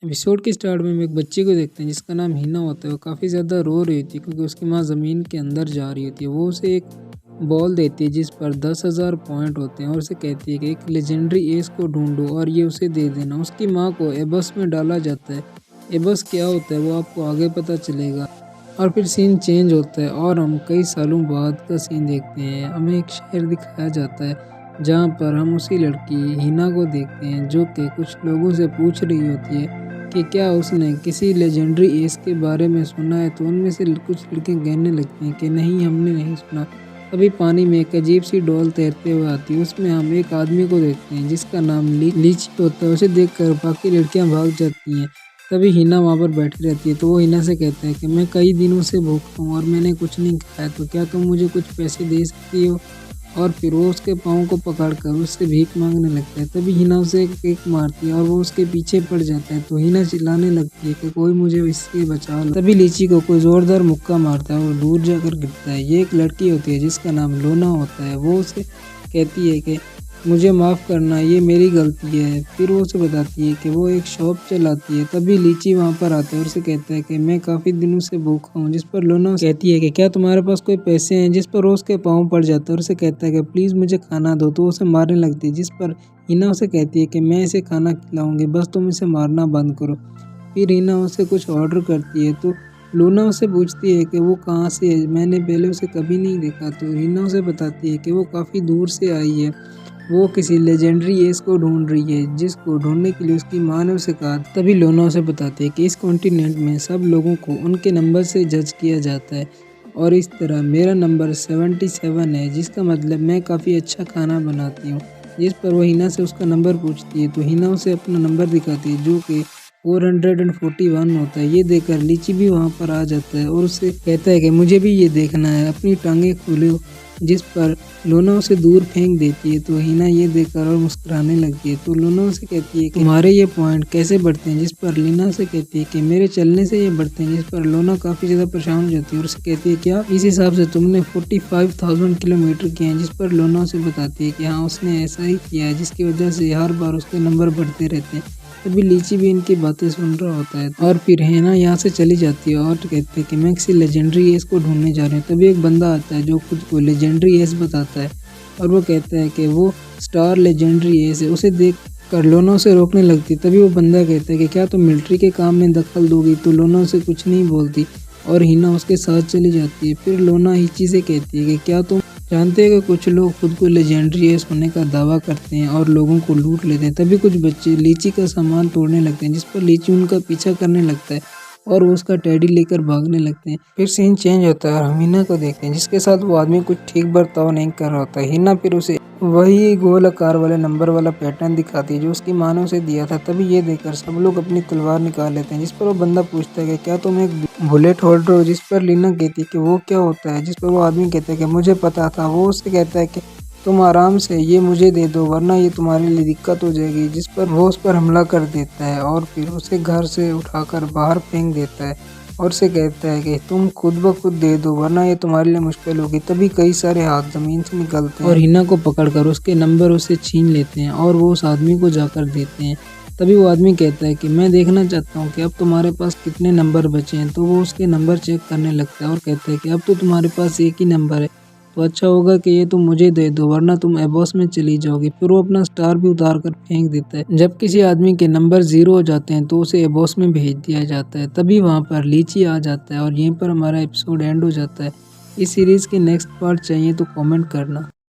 Episode के start में हम एक बच्चे को देखते हैं जिसका नाम हिना होता है। वो काफ़ी ज़्यादा रो रही होती है क्योंकि उसकी माँ ज़मीन के अंदर जा रही होती है। वो उसे एक बॉल देती है जिस पर 10,000 पॉइंट होते हैं और उसे कहती है कि एक लेजेंडरी एस को ढूंढो और ये उसे दे देना। उसकी माँ को एबस में डाला जाता है। एबस क्या होता है वो आपको आगे पता चलेगा। और फिर सीन चेंज होता है और हम कई सालों बाद का सीन देखते हैं। हमें एक शहर दिखाया जाता है जहाँ पर हम उसी लड़की हिना को देखते हैं जो कि कुछ लोगों से पूछ रही होती है कि क्या उसने किसी लेजेंडरी एस के बारे में सुना है। तो उनमें से कुछ लड़कियां कहने लगती हैं कि नहीं, हमने नहीं सुना। तभी पानी में एक अजीब सी डॉल तैरते हुए आती है। उसमें हम एक आदमी को देखते हैं जिसका नाम लीची होता है। उसे देखकर बाकी लड़कियां भाग जाती हैं। तभी हिना वहाँ पर बैठी रहती है तो वो हिना से कहता है कि मैं कई दिनों से भूखा हूँ और मैंने कुछ नहीं खाया, तो क्या तुम मुझे कुछ पैसे दे सकती हो। और फिर वो उसके पाँव को पकड़कर उससे भीख मांगने लगता है। तभी हिना उसे एक किक मारती है और वो उसके पीछे पड़ जाता है। तो हिना चिल्लाने लगती है कि कोई मुझे इससे बचा लो। तभी लीची को कोई जोरदार मुक्का मारता है और दूर जाकर गिरता है। ये एक लड़की होती है जिसका नाम लोना होता है। वो उसे कहती है कि मुझे माफ़ करना, ये मेरी गलती है। फिर वो उसे बताती है कि वो एक शॉप चलाती है। तभी लीची वहाँ पर आता है और उसे कहता है कि मैं काफ़ी दिनों से भूखा हूँ। जिस पर लोना कहती है कि क्या तुम्हारे पास कोई पैसे हैं। जिस पर वो उसके पाँव पड़ जाता है और उसे कहता है कि प्लीज़ मुझे खाना दो। तो उसे मारने लगती है। जिस पर हिना उसे कहती है कि मैं इसे खाना खिलाऊंगी, बस तुम इसे मारना बंद करो। फिर हिना उसे कुछ ऑर्डर करती है तो लूना उसे पूछती है कि वो कहाँ से है, मैंने पहले उसे कभी नहीं देखा। तो हिना उसे बताती है कि वो काफ़ी दूर से आई है। वो किसी लेजेंडरी एस को ढूंढ रही है जिसको ढूंढने के लिए उसकी माँ ने उसे कहा। तभी लोना उसे बताती है कि इस कॉन्टिनेंट में सब लोगों को उनके नंबर से जज किया जाता है और इस तरह मेरा नंबर 77 है, जिसका मतलब मैं काफ़ी अच्छा खाना बनाती हूँ। जिस पर वो हिना से उसका नंबर पूछती है तो हिना उसे अपना नंबर दिखाती है जो कि 441 होता है। ये देखकर लीची भी वहाँ पर आ जाता है और उससे कहता है कि मुझे भी ये देखना है, अपनी टांगे खोलो। जिस पर लोना उसे दूर फेंक देती है। तो हिना ये देखकर और मुस्कुराने लगती है। तो लोना उसे कहती है कि तुम्हारे ये पॉइंट कैसे बढ़ते हैं। जिस पर लीना से कहती है कि मेरे चलने से ये बढ़ते हैं। जिस पर लोना काफ़ी ज़्यादा परेशान हो जाती है और उसे कहती है क्या इस हिसाब से तुमने 45,000 किलोमीटर किए हैं। जिस पर लोना उसे बताती है कि हाँ, उसने ऐसा ही किया है, जिसकी वजह से हर बार उसके नंबर बढ़ते रहते हैं। तभी लीची भी इनकी बातें सुन रहा होता है और फिर हिना यहाँ से चली जाती है और कहती है कि मैं किसी लेजेंडरी एस को ढूंढने जा रही हूँ। तभी एक बंदा आता है जो खुद को लेजेंडरी एस बताता है और वो कहता है कि वो स्टार लेजेंडरी एस है। उसे देख कर लोना उसे रोकने लगती है। तभी वो बंदा कहता है कि क्या तुम मिलिट्री के काम में दखल दोगी। तो लोना उसे कुछ नहीं बोलती और हिना उसके साथ चली जाती है। फिर लोना हिची से कहती है कि क्या तुम जानते हैं कि कुछ लोग खुद को लेजेंडरी एस होने का दावा करते हैं और लोगों को लूट लेते हैं। तभी कुछ बच्चे लीची का सामान तोड़ने लगते हैं जिस पर लीची उनका पीछा करने लगता है और वो उसका टेडी लेकर भागने लगते हैं। फिर सीन चेंज होता है और हम हिना को देखते हैं जिसके साथ वो आदमी कुछ ठीक बर्ताव नहीं कर रहा होता है। हिना फिर उसे वही गोल आकार वाले नंबर वाला पैटर्न दिखाती है जो उसकी माँ ने उसे दिया था। तभी ये देखकर सब लोग अपनी तलवार निकाल लेते हैं। जिस पर वो बंदा पूछता है कि क्या तुम एक बुलेट होल्डर हो। जिस पर लीना कहती है कि वो क्या होता है। जिस पर वो आदमी कहता है कि मुझे पता था। वो उससे कहता है कि तुम आराम से ये मुझे दे दो वरना ये तुम्हारे लिए दिक्कत हो जाएगी। जिस पर वो उस पर हमला कर देता है और फिर उसे घर से उठाकर बाहर फेंक देता है और उसे कहता है कि तुम खुद ब खुद दे दो वरना ये तुम्हारे लिए मुश्किल होगी। तभी कई सारे हाथ जमीन से निकलते हैं और हिना को पकड़कर उसके नंबर उससे छीन लेते हैं और वो उस आदमी को जाकर देते हैं। तभी वो आदमी कहता है कि मैं देखना चाहता हूँ कि अब तुम्हारे पास कितने नंबर बचे हैं। तो वो उसके नंबर चेक करने लगता है और कहता है कि अब तो तुम्हारे पास एक ही नंबर है, तो अच्छा होगा कि ये तुम मुझे दे दो वरना तुम एबॉस में चली जाओगी। फिर वो अपना स्टार भी उतार कर फेंक देता है। जब किसी आदमी के नंबर 0 हो जाते हैं तो उसे एबॉस में भेज दिया जाता है। तभी वहाँ पर लीची आ जाता है और यहीं पर हमारा एपिसोड एंड हो जाता है। इस सीरीज़ के नेक्स्ट पार्ट चाहिए तो कमेंट करना।